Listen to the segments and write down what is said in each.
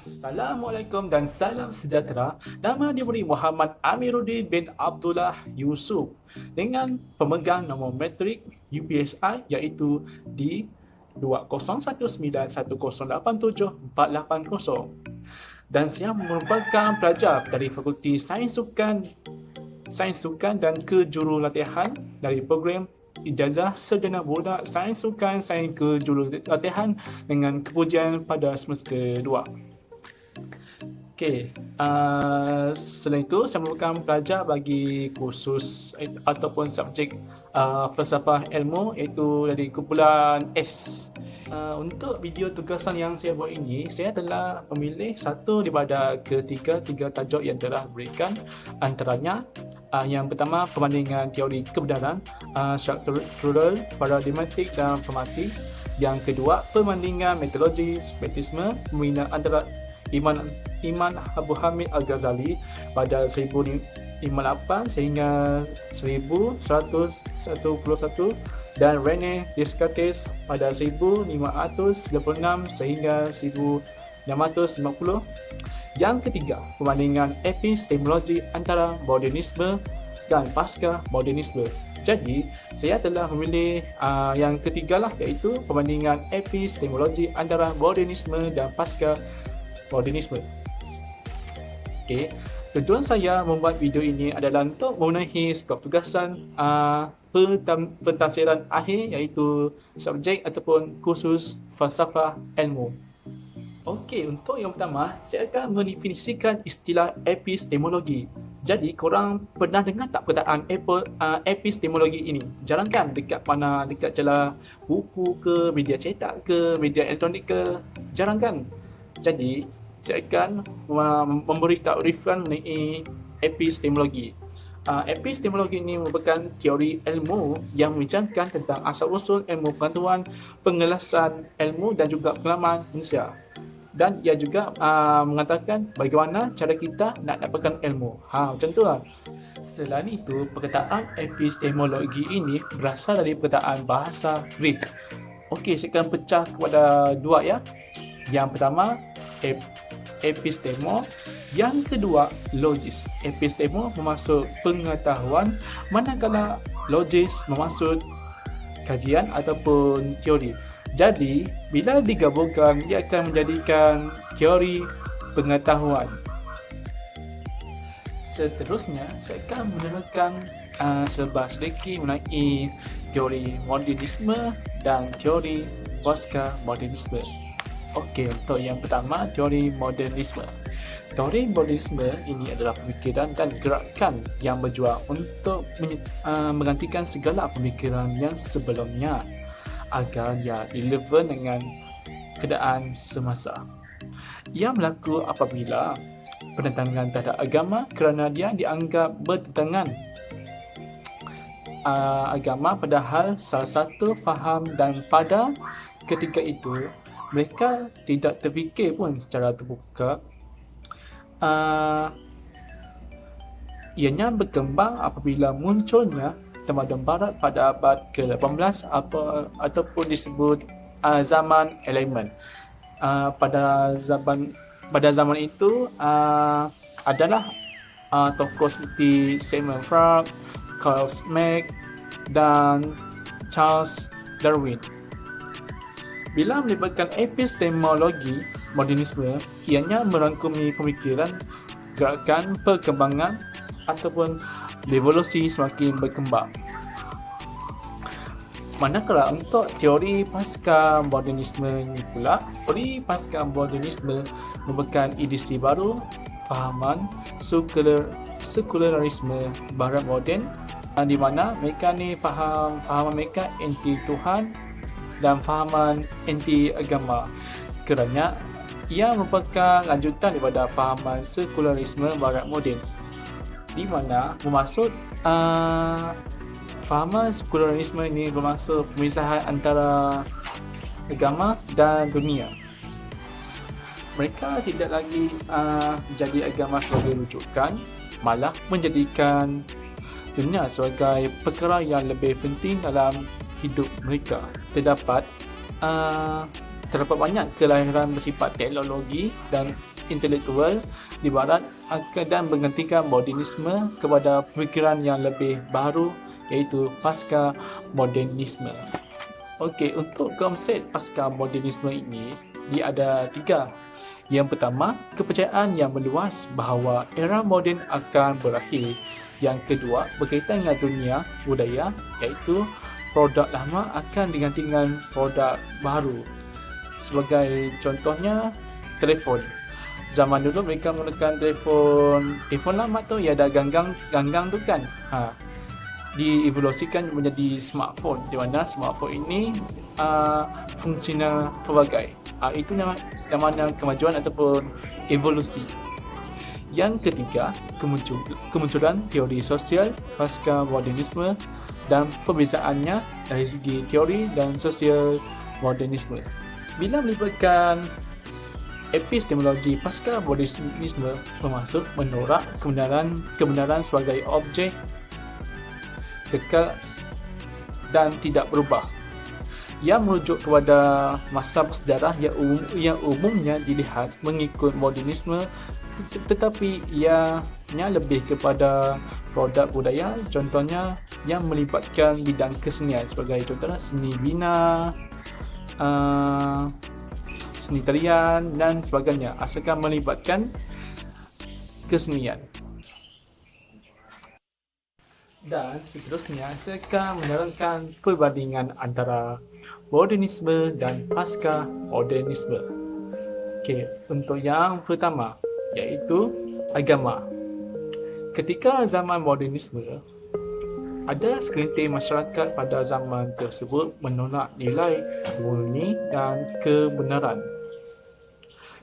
Assalamualaikum dan salam sejahtera. Nama diberi Muhammad Amiruddin bin Abdullah Yusuf dengan pemegang nombor matrik UPSI iaitu D201910874880 dan saya merupakan pelajar dari Fakulti Sains Sukan dan Kejurulatihan dari program Ijazah Sarjana Budak Sains Sukan Sains Kejurulatihan dengan kepujian pada semester 2. Selain itu, saya merupakan pelajar bagi kursus ataupun subjek falsafah ilmu iaitu dari kumpulan S. Untuk video tugasan yang saya buat ini, saya telah memilih satu daripada tiga tajuk yang telah diberikan. Antaranya, yang pertama, perbandingan teori kebenaran, struktural, paradigmatik dan formatif. Yang kedua, perbandingan metodologi, spektisme, pembinaan antara Imam Abu Hamid Al-Ghazali pada 1058 sehingga 1111 dan René Descartes pada 1596 sehingga 1650. Yang ketiga, perbandingan epistemologi antara modernisme dan pasca modernisme. Jadi, saya telah memilih yang ketiga lah, iaitu perbandingan epistemologi antara modernisme dan pasca modernisme. Tujuan saya membuat video ini adalah untuk memenuhi skop tugasan pentafsiran akhir iaitu subjek ataupun kursus falsafah ilmu. Untuk yang pertama, saya akan mendefinisikan istilah epistemologi. Jadi, korang pernah dengar tak perkataan epistemologi ini? Jarang kan dekat celah buku ke, media cetak ke, media elektronik ke? Jarang kan? Jadi, saya akan memberi takrifan mengenai epistemologi. Epistemologi ini merupakan teori ilmu yang membincangkan tentang asal-usul ilmu pengetahuan, pengelasan ilmu dan juga pengalaman manusia. Dan ia juga mengatakan bagaimana cara kita nak dapatkan ilmu. Macam tu lah. Selain itu, perkataan epistemologi ini berasal dari perkataan bahasa Greek. Saya akan pecah kepada dua ya. Yang pertama, epistemo. Yang kedua, logis. Epistemo bermaksud pengetahuan, manakala logis bermaksud kajian ataupun teori. Jadi, bila digabungkan, ia akan menjadikan teori pengetahuan. Seterusnya, saya akan menerangkan sedikit mengenai teori modernisme dan teori pasca modernisme. Untuk yang pertama, teori modernisme. Teori modernisme ini adalah pemikiran dan gerakan yang berjuang untuk menggantikan segala pemikiran yang sebelumnya agar ia relevan dengan keadaan semasa. Ia berlaku apabila penentangan terhadap agama kerana dia dianggap bertentangan agama padahal salah satu faham dan pada ketika itu mereka tidak terfikir pun secara terbuka. Ianya berkembang apabila munculnya tamadun barat pada abad ke-18 ataupun disebut zaman Enlightenment. Pada zaman itu adalah tokoh seperti Sigmund Freud, Karl Marx dan Charles Darwin. Bila melibatkan epistemologi modernisme, ianya merangkumi pemikiran, gerakan perkembangan ataupun revolusi semakin berkembang. Manakala untuk teori pasca modernisme ini pula, teori pasca modernisme merupakan edisi baru fahaman sekularisme barat moden, di mana mereka ni fahaman mereka anti Tuhan dan fahaman anti agama, kerana ia merupakan lanjutan daripada fahaman sekularisme barat moden, di mana bermaksud fahaman sekularisme ini bermaksud pemisahan antara agama dan dunia. Mereka tidak lagi jadi agama sebagai rujukan, malah menjadikan dunia sebagai perkara yang lebih penting dalam hidup mereka. Terdapat terdapat banyak kelahiran bersifat teknologi dan intelektual di barat dan menggantikan modernisme kepada pemikiran yang lebih baru, iaitu pasca modernisme. Okey, untuk konsep pasca modernisme ini, dia ada 3. Yang pertama, kepercayaan yang meluas bahawa era moden akan berakhir. Yang kedua, berkaitan dengan dunia budaya, iaitu produk lama akan diganti dengan produk baru. Sebagai contohnya, telefon. Zaman dulu mereka menggunakan telefon lama tu ya ada ganggang tu kan. Dievolusikan menjadi smartphone, di mana smartphone ini fungsinya pelbagai. Itu yang mana kemajuan ataupun evolusi. Yang ketiga, kemunculan teori sosial pasca modernisme dan perbezaannya dari segi teori dan sosial modernisme. Bila melibatkan epistemologi pasca modernisme, bermaksud menolak kebenaran sebagai objek kekal dan tidak berubah, yang merujuk kepada masa bersejarah yang umumnya dilihat mengikut modernisme, tetapi ianya lebih kepada produk budaya, contohnya yang melibatkan bidang kesenian, sebagai contohnya seni bina, seni tarian dan sebagainya, asalkan melibatkan kesenian. Dan seterusnya, saya akan menerangkan perbandingan antara modernisme dan pasca modernisme. Okey, untuk yang pertama, iaitu agama. Ketika zaman modernisme, ada segelintir masyarakat pada zaman tersebut menolak nilai murni dan kebenaran.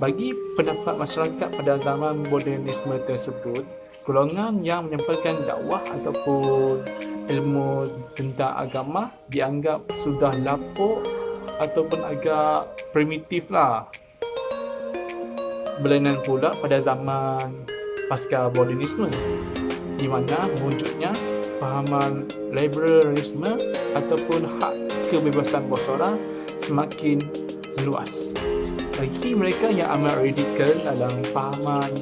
Bagi pendapat masyarakat pada zaman modernisme tersebut, golongan yang menyampaikan dakwah ataupun ilmu tentang agama dianggap sudah lapuk ataupun agak primitif lah. Berlainan pula pada zaman pasca modernisme, di mana wujudnya fahaman liberalisme ataupun hak kebebasan bersuara semakin meluas. Bagi mereka yang amat radikal dalam fahaman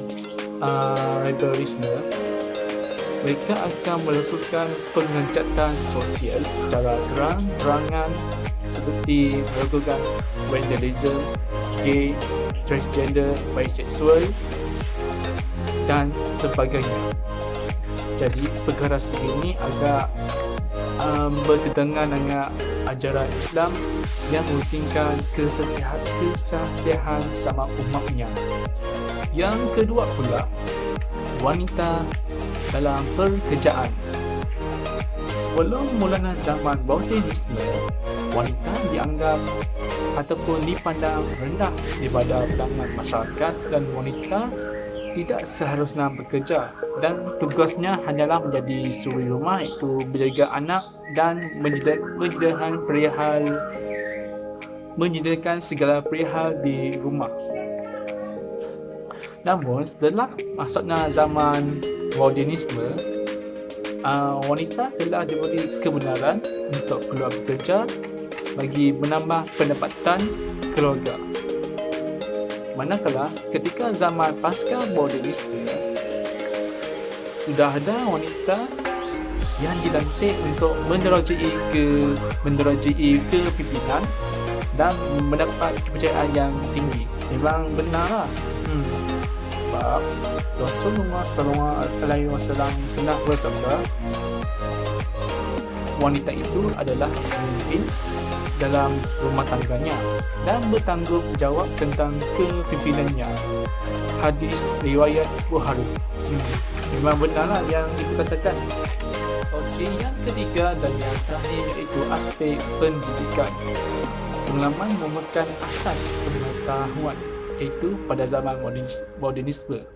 liberalisme, mereka akan melakukan pengecatan sosial secara terang-terangan, seperti melakukan vandalism, gay, transgender, biseksual dan sebagainya. Jadi perkara seperti ini agak bertentangan dengan ajaran Islam yang mementingkan kesesihan sama umatnya. Yang kedua pula, wanita dalam pekerjaan. Sebelum mulanya zaman modernisme, wanita dianggap ataupun dipandang rendah daripada pandangan masyarakat, dan wanita tidak seharusnya bekerja dan tugasnya hanyalah menjadi suri rumah, iaitu menjaga anak dan menyediakan segala perihal di rumah. Namun setelah masuknya zaman modernisme, wanita telah diberi kebenaran untuk keluar bekerja bagi menambah pendapatan keluarga. Manakala ketika zaman pasca modernisme, sudah ada wanita yang dilantik untuk menerajai kepimpinan dan mendapat kepercayaan yang tinggi. Memang benarlah. Sebab Rasulullah SAW pernah bersabda, wanita itu adalah pemimpin dalam rumah tangganya dan bertanggungjawab tentang kepimpinannya. Hadis riwayat Bukhari. Memang benarlah yang dikatakan. Okey, yang ketiga dan yang terakhir iaitu aspek pendidikan. Pengalaman merupakan asas pengetahuan, iaitu pada zaman modernisme.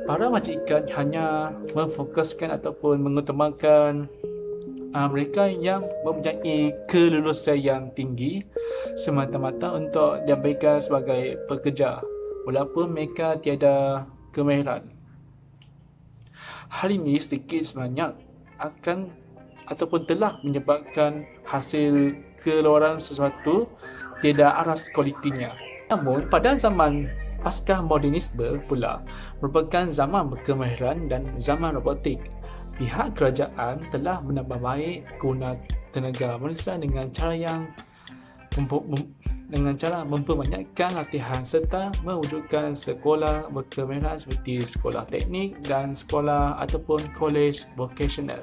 Para majikan hanya memfokuskan ataupun mengutamakan mereka yang mempunyai kelulusan yang tinggi semata-mata untuk diambilkan sebagai pekerja, walaupun mereka tiada kemahiran. Hal ini sedikit sebanyak akan ataupun telah menyebabkan hasil keluaran sesuatu tiada aras kualitinya. Namun, pada zaman pasca modernisme pula merupakan zaman kemahiran dan zaman robotik. Pihak kerajaan telah menambah baik guna tenaga manusia dengan cara memperbanyakkan latihan serta mewujudkan sekolah berkemahiran seperti sekolah teknik dan sekolah ataupun kolej vocational.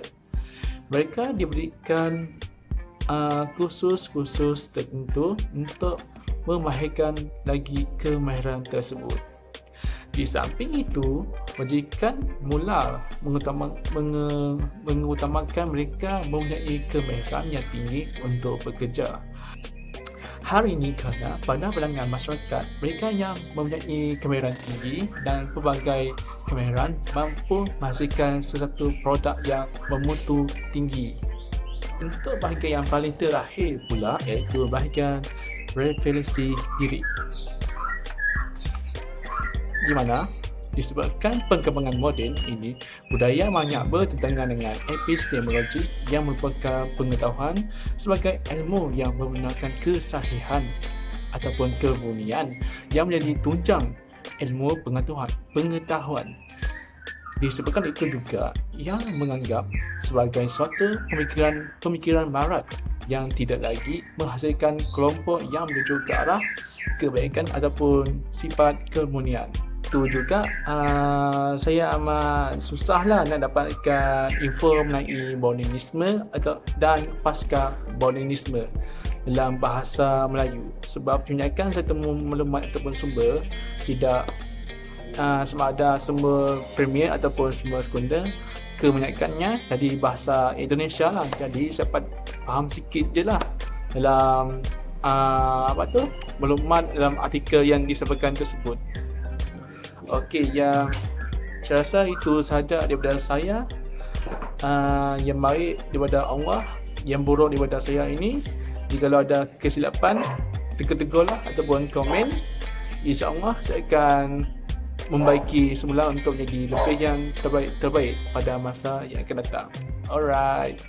Mereka diberikan kursus-kursus tertentu untuk memahirkan lagi kemahiran tersebut. Di samping itu, majikan mula mengutamakan mereka mempunyai kemahiran yang tinggi untuk bekerja. Hal ini kerana pada kalangan masyarakat, mereka yang mempunyai kemahiran tinggi dan pelbagai kemahiran mampu menghasilkan sesuatu produk yang bermutu tinggi. Untuk bahagian yang paling terakhir pula iaitu bahagian refleksi diri. Di mana disebabkan perkembangan moden ini, budaya banyak bertentangan dengan epistemologi yang merupakan pengetahuan sebagai ilmu yang menggunakan kesahihan ataupun kemurnian yang menjadi tunjang ilmu pengetahuan. Disebabkan itu juga yang menganggap sebagai suatu pemikiran barat yang tidak lagi menghasilkan kelompok yang menuju ke arah kebaikan ataupun sifat kemurnian. Itu juga saya amat susahlah nak dapatkan info mengenai modernisme dan pasca modernisme dalam bahasa Melayu, sebab kebanyakan saya temu maklumat ataupun sumber tidak sama ada sumber premier ataupun sumber sekunder. Kebanyakannya dari bahasa Indonesia lah, jadi saya dapat faham sikit je lah dalam maklumat dalam artikel yang disebutkan tersebut. Okey, yang saya rasa itu sahaja daripada saya. Yang baik daripada Allah, yang buruk daripada saya ini. Jikalau ada kesilapan, tegur lah ataupun komen. InsyaAllah saya akan membaiki semula untuk jadi lebih yang terbaik pada masa yang akan datang. Alright.